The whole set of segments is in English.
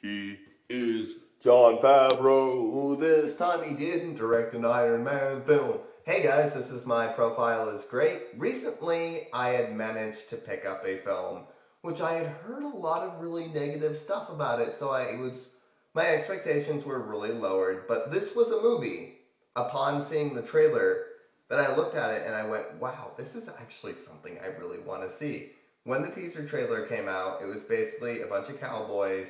He is Jon Favreau. This time he didn't direct an Iron Man film. Hey guys, this is My Profile is Great. Recently, I had managed to pick up a film, which I had heard a lot of really negative stuff about it, so my expectations were really lowered, but this was a movie, upon seeing the trailer, that I looked at it and I went, wow, this is actually something I really want to see. When the teaser trailer came out, it was basically a bunch of cowboys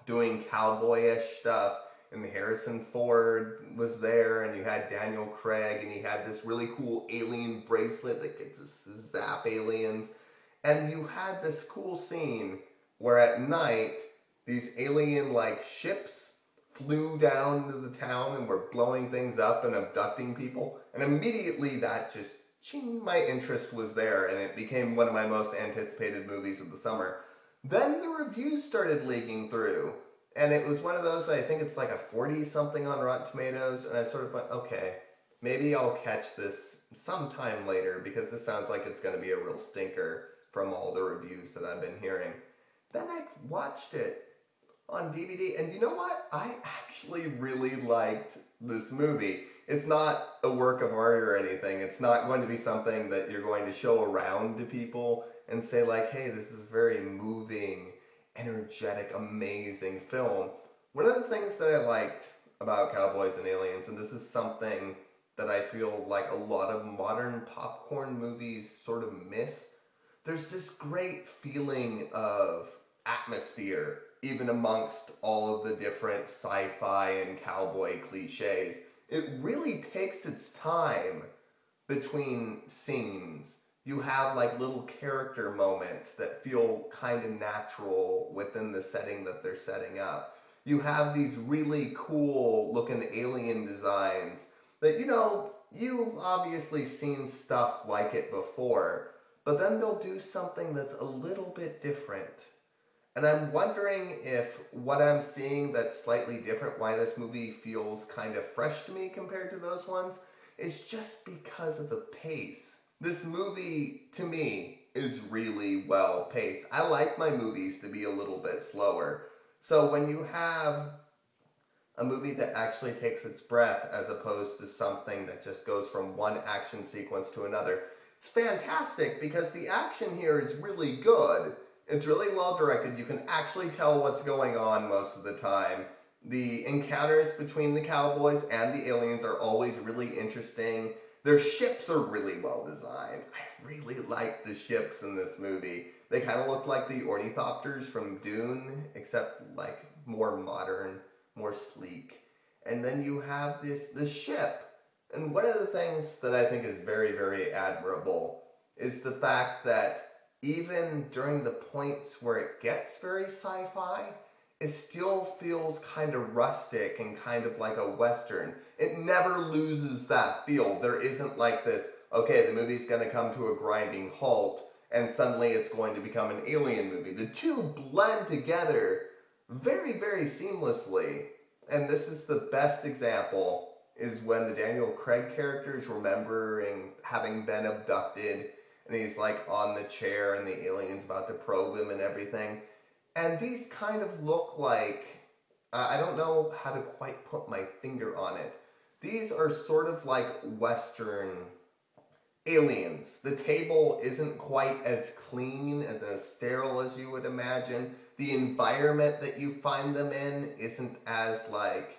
doing cowboyish stuff, and Harrison Ford was there, and you had Daniel Craig, and he had this really cool alien bracelet that gets to zap aliens, and you had this cool scene where at night these alien-like ships flew down to the town and were blowing things up and abducting people, and immediately that just, ching, my interest was there, and it became one of my most anticipated movies of the summer. Then the reviews started leaking through, and it was one of those, I think it's like a 40-something on Rotten Tomatoes, and I sort of went, okay, maybe I'll catch this sometime later, because this sounds like it's going to be a real stinker from all the reviews that I've been hearing. Then I watched it on DVD, and you know what? I actually really liked this movie. It's not a work of art or anything. It's not going to be something that you're going to show around to people and say like, hey, this is a very moving, energetic, amazing film. One of the things that I liked about Cowboys and Aliens, and this is something that I feel like a lot of modern popcorn movies sort of miss, there's this great feeling of atmosphere, even amongst all of the different sci-fi and cowboy cliches. It really takes its time between scenes. You have like little character moments that feel kind of natural within the setting that they're setting up. You have these really cool looking alien designs that, you know, you've obviously seen stuff like it before, but then they'll do something that's a little bit different. And I'm wondering if what I'm seeing that's slightly different, why this movie feels kind of fresh to me compared to those ones, is just because of the pace. This movie, to me, is really well paced. I like my movies to be a little bit slower. So when you have a movie that actually takes its breath as opposed to something that just goes from one action sequence to another, it's fantastic because the action here is really good. It's really well directed. You can actually tell what's going on most of the time. The encounters between the cowboys and the aliens are always really interesting. Their ships are really well designed. I really like the ships in this movie. They kind of look like the ornithopters from Dune, except like more modern, more sleek. And then you have this ship. And one of the things that I think is very, very admirable is the fact that even during the points where it gets very sci-fi, it still feels kind of rustic and kind of like a Western. It never loses that feel. There isn't like this, okay, the movie's going to come to a grinding halt and suddenly it's going to become an alien movie. The two blend together very, very seamlessly. And this is the best example, is when the Daniel Craig character is remembering having been abducted, and he's like on the chair and the alien's about to probe him and everything. And these kind of look like, I don't know how to quite put my finger on it. These are sort of like Western aliens. The table isn't quite as clean, as sterile as you would imagine. The environment that you find them in isn't as like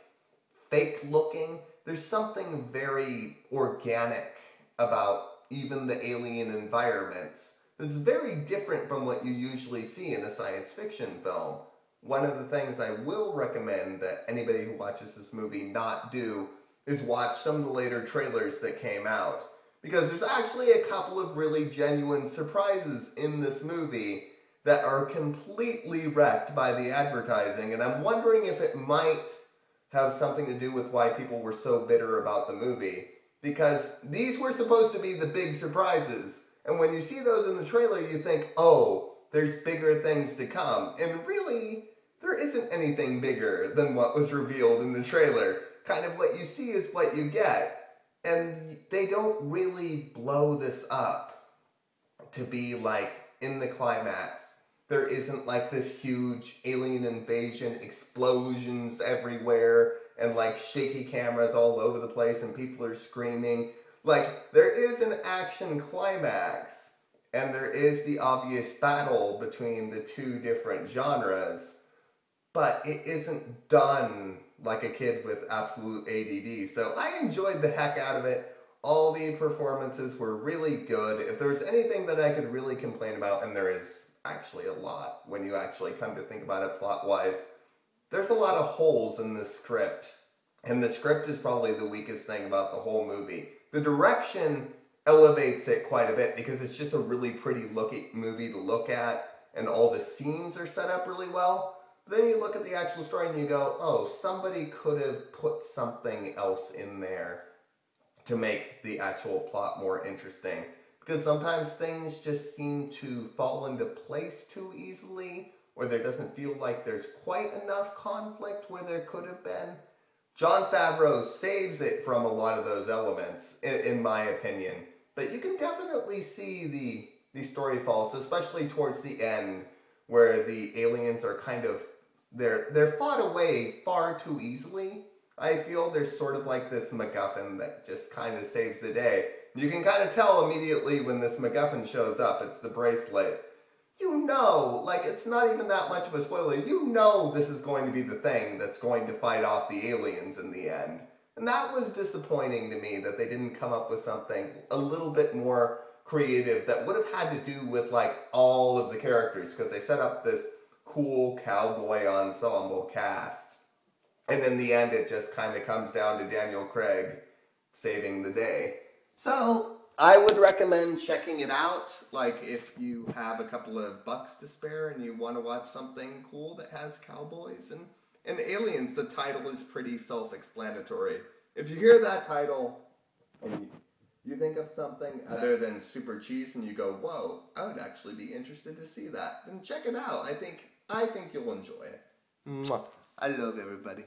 fake looking. There's something very organic about even the alien environments that's very different from what you usually see in a science fiction film. One of the things I will recommend that anybody who watches this movie not do is watch some of the later trailers that came out, because there's actually a couple of really genuine surprises in this movie that are completely wrecked by the advertising, and I'm wondering if it might have something to do with why people were so bitter about the movie. Because these were supposed to be the big surprises. And when you see those in the trailer, you think, oh, there's bigger things to come. And really, there isn't anything bigger than what was revealed in the trailer. Kind of what you see is what you get. And they don't really blow this up to be like in the climax. There isn't like this huge alien invasion, explosions everywhere, and like shaky cameras all over the place and people are screaming. Like, there is an action climax, and there is the obvious battle between the two different genres, but it isn't done like a kid with absolute ADD. So I enjoyed the heck out of it. All the performances were really good. If there's anything that I could really complain about, and there is actually a lot when you actually come to think about it plot-wise, there's a lot of holes in the script. And the script is probably the weakest thing about the whole movie. The direction elevates it quite a bit because it's just a really pretty movie to look at, and all the scenes are set up really well. But then you look at the actual story and you go, oh, somebody could have put something else in there to make the actual plot more interesting. Because sometimes things just seem to fall into place too easily, or there doesn't feel like there's quite enough conflict where there could have been. Jon Favreau saves it from a lot of those elements, in my opinion. But you can definitely see the story faults, especially towards the end, where the aliens are kind of, they're fought away far too easily. I feel there's sort of like this MacGuffin that just kind of saves the day. You can kind of tell immediately when this MacGuffin shows up, it's the bracelet. You know, like, it's not even that much of a spoiler. You know this is going to be the thing that's going to fight off the aliens in the end. And that was disappointing to me, that they didn't come up with something a little bit more creative that would have had to do with, like, all of the characters, because they set up this cool cowboy ensemble cast. And in the end, it just kind of comes down to Daniel Craig saving the day. So I would recommend checking it out. Like, if you have a couple of bucks to spare and you want to watch something cool that has cowboys and aliens, the title is pretty self-explanatory. If you hear that title and you think of something other than super cheese and you go, whoa, I would actually be interested to see that, then check it out. I think you'll enjoy it. Mwah. I love everybody.